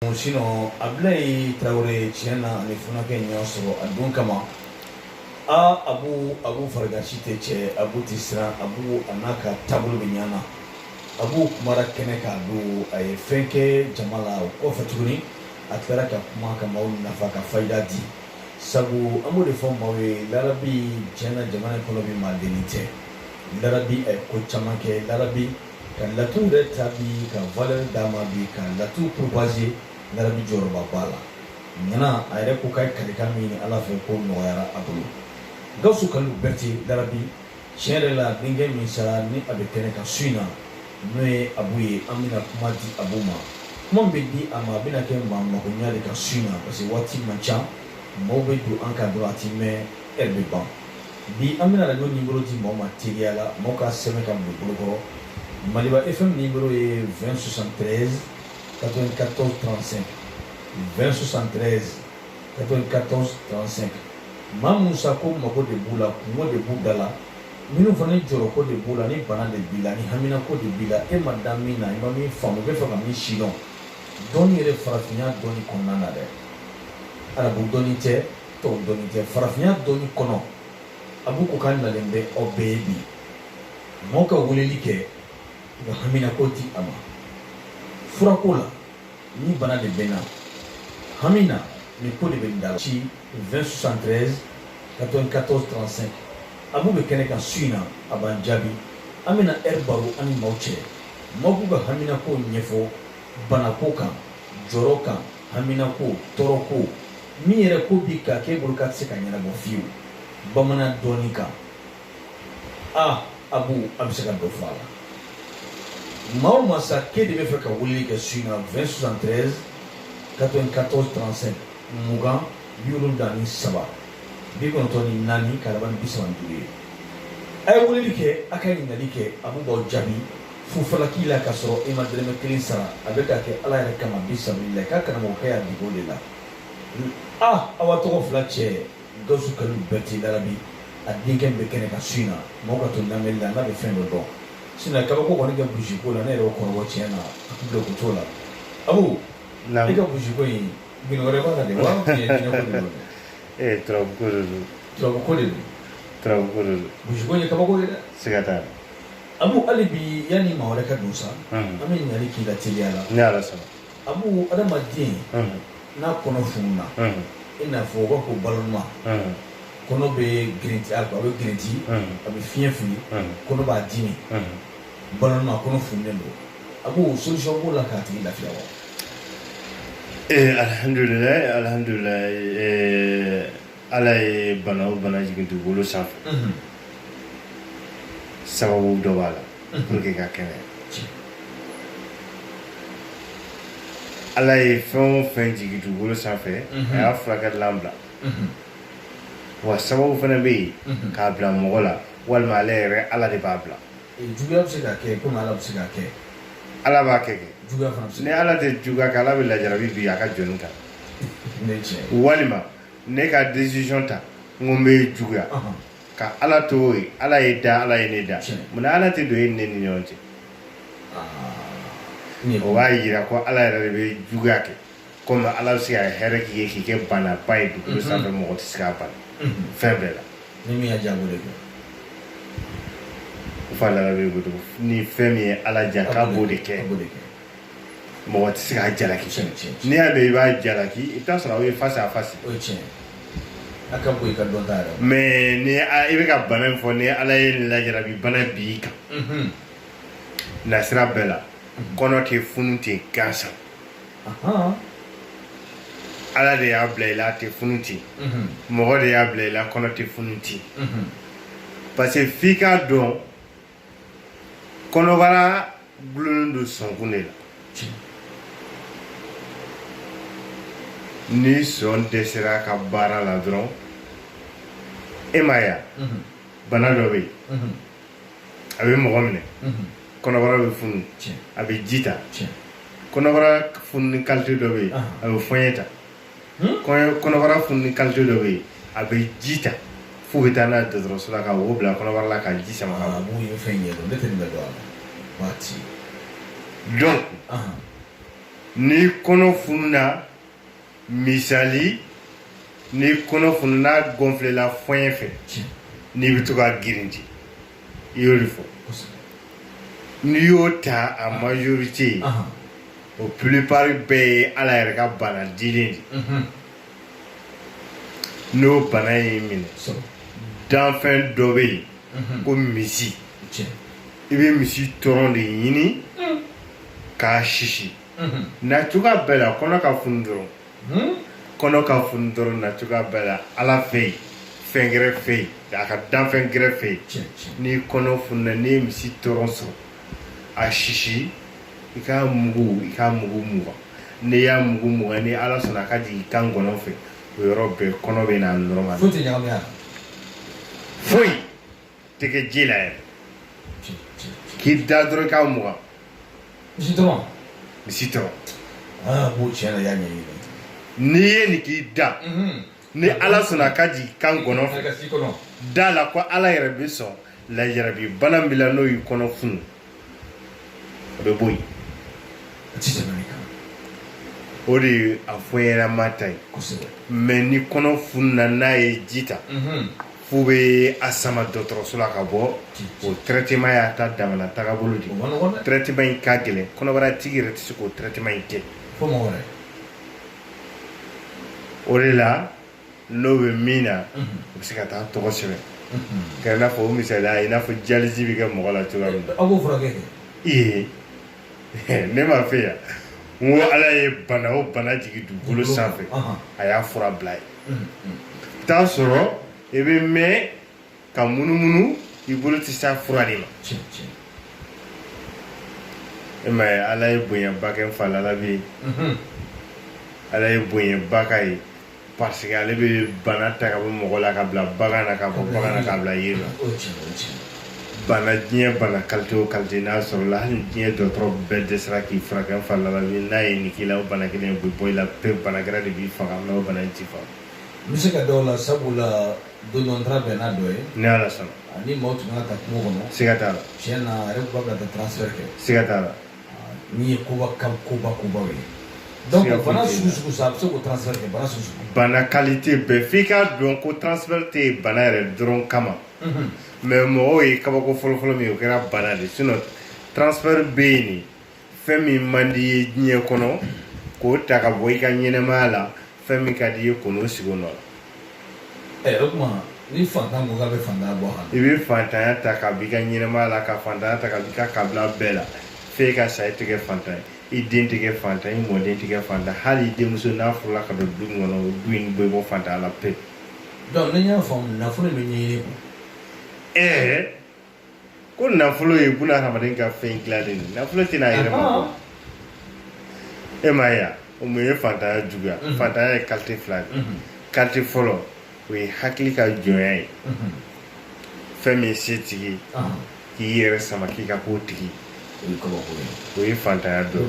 Sino ablay trawre chena ni funake nyoso adun kama abu fargashite che abu tisra abu anaka tabulu binyana abu kumara keneka du ay fenke jamala ko fatuni atlara ka kuma kama nafa ka faida di sabu amu de fo mawe larabi chena jamana ko bi madenite larabi ay ko chamake larabi kan latu de tabi kan valeur dama bi kan latu propager larabi joroba bala ngana ayre ko kay kali ala fe ko no yara abulu gawsu kalu berti larabi chere la dinge mi sara ni abekene ka suina noe abuye amina kuma di abuma kuma be di ama bina ke mamma ko nyade ka suina parce wati mancha mo be du anka do atime erbe ba di amina la no numéro di mo materiala mo ka seme ka mo bolo Maliba FM numéro est 2073 94 35 2073 94 35 Mamoussa ko mako de bula kumo de budala minu fane joro ko de bula ni bana de bila ni hamina ko de bila e madame na imami famu be fa mi shilon doni re farafina doni konana de ala bu doni te to doni te farafina doni kono abu ko kan na lembe o baby moka wuleli ke ga hamina ko ti ama furakola ni bana de bena hamina ni ko de benda ci 2073 94 35 abu be kene kan suina abanjabi amina erbaru ani mauche mabu ga hamina ko nyefo bana ko kan joro kan hamina ko toroko mi yere ko bika ke burka se kan yana bo fiu bamana donika abu absaka do fala Masa ke de be fe ka wuli ke suina 2073 94 35 mugan yuru dani saba bi kono to ni nani kalaban bisawan duwe ay wuli ke akay ngali ke abu bo jabi fu falaki la kasro e madreme kelin sara abeka ke ala ya kama bisabilla ka kana mo kaya di golela awato ko flache gosu kalu beti darabi adinken be kene ka suina mo ka to namella na be fendo do sina kaba ko woni ga buji ko la ne ro ko woche na do ko tola abu na ga buji ko yi bino re ba de wa ni ni ko do buji ko ni kaba ko ida sigata abu alibi yani ma wala ka dusa amin yali ki la tiliala nyala sa abu adama din na kono funna ina fo ko balonma kono be grenti alba be grenti abi fien fini kono ba dini balon ma kono funendo abu solution ko la kati la fiawa alhamdulillah alay bana jigintu bolo saf sababu do wala pour que ka kene alay fon jigintu bolo saf ya fraka lambla wa sababu fana be ka bla mogola wal malere ala de babla juga se ka ke ko mala se ka ke ala ba ke juga fana ne ala de juga ka ala be la jarabi bi aka jonka ne che walima ne ka decision ta ngombe juga ka ala to ala ida ala ne da mun ala te do ne ni nyonte ni o wa yira ko ala be juga ke comme ala se ya hereki ke bana pai du sa be mo tiska ban faible la ni mi ajabu de fala la be gudu ni femi ala jaka bode ke mo wati siga jalaki ni abe ba jalaki ita sara we face à face o che aka boy ka don dara mais ni a ibe ka banen fo ni ala yin la jarabi bana bi ka la sira bela kono te funti gasa ala de ya blela te funti mo de ya blela kono te funti parce que fika don kono bara glundu sonkune la ni son desira ka bara la dron emaya bana do be abe mo gomne kono bara be funu abe jita kono bara funu kalti do be abe foyeta kono bara funu kalti do be abe jita fu betana de dron sala ka wobla kono bara la ka jisa ma abu yo fenye do de tin do wati donc ni kɔnɔ fununa misali ni kɔnɔ fununa gonflela foɲɛ fɛ n'i bɛ to ka girinti i y'o de fɔ n'i y'o ta a majorité o plupart bɛɛ ye ala yɛrɛ ka bana dilen de n'o bana y'i minɛ danfɛn dɔ bɛ yen ko misi i bɛ misi tɔrɔn de ɲini k'a sisi na cogoya bɛɛ la kɔnɔ ka funu dɔrɔn na cogoya bɛɛ la ala fɛ yen fɛn gɛrɛ fɛ yen a ka danfɛn gɛrɛ fɛ yen n'i kɔnɔ fununa n'i ye misi tɔrɔn sɔrɔ a sisi i ka mugu mugan n'i y'a mugu mugan ni ala sɔnna a ka jigin i kan gɔnɔ fɛ o yɔrɔ bɛɛ kɔnɔ bɛ na normal foyi tɛ kɛ ji la yɛrɛ k'i da dɔrɔn i ka mugan misi tɔrɔn n'i ye nin k'i da ni ala sɔnna a ka jigin i kan gɔnɔ fɛ da la ko ala yɛrɛ bɛ sɔn lajarabi bana min la n'o y'i kɔnɔ funu a bɛ bɔ yen o de a fɔ ɲɛna ma ta ye mɛ ni kɔnɔ fununa n'a ye ji ta f'u bɛ a sama dɔgɔtɔrɔso la ka bɔ o traitement y'a ta damana tagabolo de traitement in ka gɛlɛn kɔnɔbara tigi yɛrɛ tɛ se k'o traitement in kɛ o de la n'o bɛ min na o bɛ se ka taa tɔgɔ sɛbɛn ka i n'a fɔ o misaliya i n'a fɔ dialyse bɛ kɛ mɔgɔ la cogoya min na aw b'o furakɛ ne m'a fɛ yan n ko ala ye bana o bana jigin dugukolo sanfɛ a y'a fura bila ye t'a sɔrɔ i bɛ mɛn ka munumunu i bolo tɛ se fura de ma e m'a ye ala ye bonyaba kɛ n fa la ala bɛ yen ala ye bonyaba k'a ye parce que ale bɛ bana ta ka bɔ mɔgɔ la ka bila bagan na ka bɔ bagan na ka bila yiri la bana diɲɛ bana qualité o qualité n'a sɔrɔ la hali diɲɛ dɔgɔtɔrɔ bɛɛ dɛsɛra k'i furakɛ n fa la n'a ye nin k'i la o bana kelen bɛ bɔ i la pewu bana gɛrɛ de b'i faga mɛ o bana in t'i faga. n bɛ se ka dɔw la sabula don dɔ n taara bɛn n'a dɔ ye. ni ala sɔnna. ni maaw tun kan ka taa kungo kɔnɔ. siga t'a la. tiɲɛ na a yɛrɛ ko k'a bɛ taa transfert kɛ. siga t'a la. ni ye kobaw ye. donc bana sugu sugu sa a bɛ se k'o transfert kɛ bana sugu sugu. bana qualité bɛɛ f'i k'a dɔn ko transfert tɛ bana yɛrɛ dɔrɔn kama. mais mɔgɔw ye kabako fɔlɔfɔlɔ min ye o kɛra bana de sinon transfert bɛ yen nin fɛn min man di ye diɲɛ kɔnɔ k'o ta ka bɔ i ka ɲɛnɛmaya la fɛn min ka di i ye k'o n'o sigi o nɔ la. o tuma ni fantan ko k'a bɛ fantanya bɔ a la. i bɛ fantanya ta ka b'i ka ɲɛnɛmaya la ka fantanya ta ka b'i ka kabila bɛɛ la f'e ka sa i tɛ kɛ fantan ye i den tɛ kɛ fantan i mɔden tɛ kɛ fantan hali i denmuso n'a furula ka don du min kɔnɔ o du in bɛ bɔ fantanya la pewu. donc ne y'a faamu nafolo bɛ ɲɛɲini quoi. ko nafolo ye buna hadamaden ka fɛn dilannen de nafolo tɛna yɛrɛ ma bɔ e m'a ye o mun ye fantanya juguya fantanya ye qualité fila de qualité fɔlɔ o ye hakili ka jɔnya ye fɛn min ye setigi k'i yɛrɛ sama k'i ka k'o tigi o ye fantanya dɔ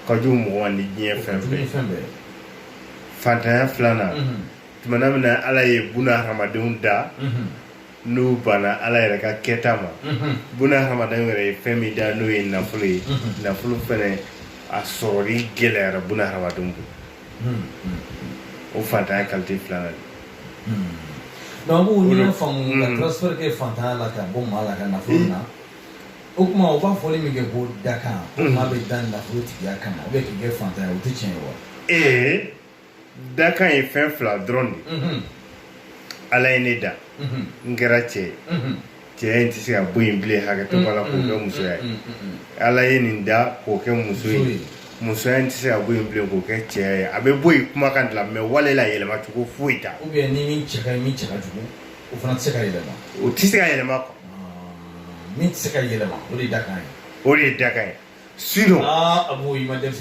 ka jugu mɔgɔ ma ni diɲɛ fɛn bɛɛ fantanya filanan tumana min na ala ye buna hadamadenw da n'o banna ala yɛrɛ ka kɛta ma buna hadamaden yɛrɛ ye fɛn min da n'o ye nafolo ye nafolo fɛnɛ a sɔrɔli gɛlɛyara buna hadamaden bolo o fantanya qualité filanan de. donc b'o ɲini faamu ka transfert kɛ fantanya la ka bɔ maa la ka nafolo na o tuma o b'a fɔli min kɛ ko dakan ko maa bɛ da nafolo tigiya kama ou bien k'i kɛ fantanya o tɛ tiɲɛ ye wa. dakan ye fɛn fila dɔrɔn de ala ye ne da n kɛra cɛ ye cɛya in tɛ se ka bɔ yen bilen hakɛto b'a la k'o kɛ musoya ye ala ye nin da k'o kɛ muso ye musoya in tɛ se ka bɔ yen bilen k'o kɛ cɛya ye a bɛ bɔ yen kumakan de la mais wale la yɛlɛma cogo foyi t'a. ou bien ni min cɛ ka ɲi min cɛ ka jugu o fana tɛ se ka yɛlɛma. o tɛ se ka yɛlɛma quoi. min tɛ se ka yɛlɛma o de ye dakan ye. o de ye dakan ye sinon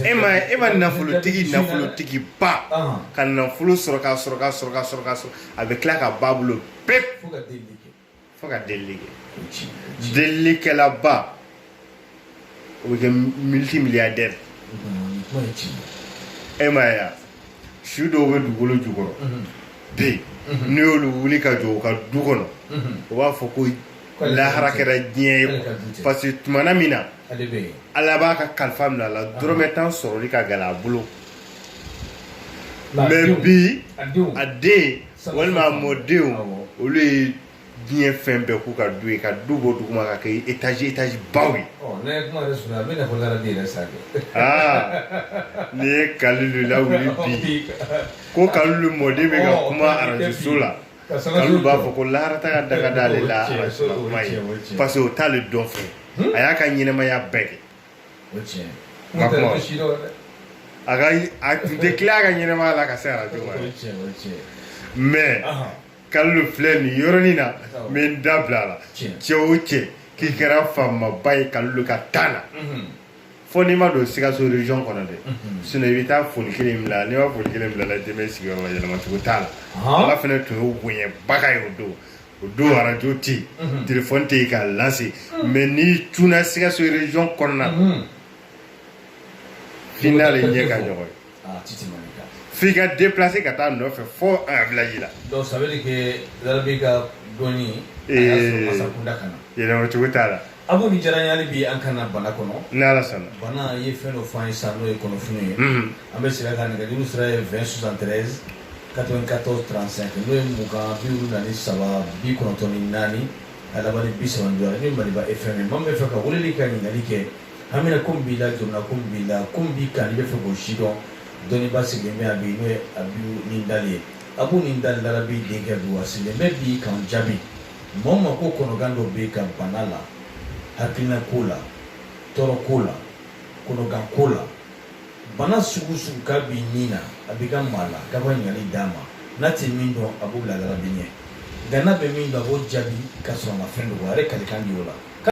e ma nafolotigi ba ka nafolo sɔrɔ k'a sɔrɔ a bɛ tila ka ba bolo pepu fo ka delili kɛ delilikɛla ba o bɛ kɛ multimilliardaire e ma ye su dɔw bɛ dugukolo jukɔrɔ bi n'i y'olu wuli ka jɔ u ka du kɔnɔ o b'a fɔ ko lahara kɛra diɲɛ ye parce que tumana min na ala b'a ka kalifa minɛ a la dɔrɔmɛ 10 sɔrɔli ka gɛlɛ a bolo mais bi a den walima a mɔdenw olu ye diɲɛ fɛn bɛɛ k'u ka du ye ka du bɔ duguma ka kɛ étage baw ye ni ye Kalilu lawuli bi ko Kalilu mɔden bɛ ka kuma arajoso la Kalilu b'a fɔ ko laharata ka daga d'ale la arajo la kuma ye parce que o t'ale dɔn fɛ a y'a ka ɲɛnamaya bɛɛ kɛ a tun tɛ tila a ka ɲɛnamaya la ka se arajo ma mais Kalilu filɛ nin yɔrɔnin na n bɛ n da bila a la cɛ o cɛ k'i kɛra faamaba ye Kalilu ka temps na fo n'i ma don Sikaso région kɔnɔ dɛ sinon i bɛ taa foli kelen bila n'i ma foli kelen bila la dɛmɛ sigiyɔrɔ la yɛlɛmacogo t'a la ala fana tun y'o bonyabaga ye o don arajo tɛ yen téléphone tɛ yen k'a lase mais n'i tunna Sikaso région kɔnɔna na f'i n'ale ɲɛ ka ɲɔgɔn ye f'i ka déplacer ka taa nɔfɛ fo un village la donc ça veut dire que Larabi ka dɔnni a y'a sɔrɔ masakunda ka na yɛlɛmacogo t'a la Abu ni diyara n ye hali bi an kana bana kɔnɔ ni ala sɔnna bana ye fɛn dɔ fɔ an ye sisan n'o ye kɔnɔfunu ye an bɛ segin a kan nɛgɛjuru sira ye 20 73 94 35 n'o ye 20 93 94 a laban ni 32 ni Maliba FM maa min bɛ fɛ ka weleli ka ɲininkali kɛ Amina ko min b'i la jamana ko min b'i la ko min b'i kan n'i bɛ fɛ k'o si dɔn dɔnniba sigilen bɛ a bi n'o ye Abu Nindali ye Abu Nindali Larabi denkɛ don a sigilen bɛ bi k'an jaabi maa o maa ko kɔnɔgan dɔ bɛ ka bana la hakilina ko la tɔɔrɔ ko la kɔnɔgan ko la bana sugu sugu k'a b'i nin na a b'i ka maa la k'a ka ɲininkali d'a ma n'a tɛ min dɔn a b'o bila Larabi ɲɛ nka n'a bɛ min dɔn a b'o jaabi k'a sɔrɔ a ma fɛn dɔn a yɛrɛ kalikan di o la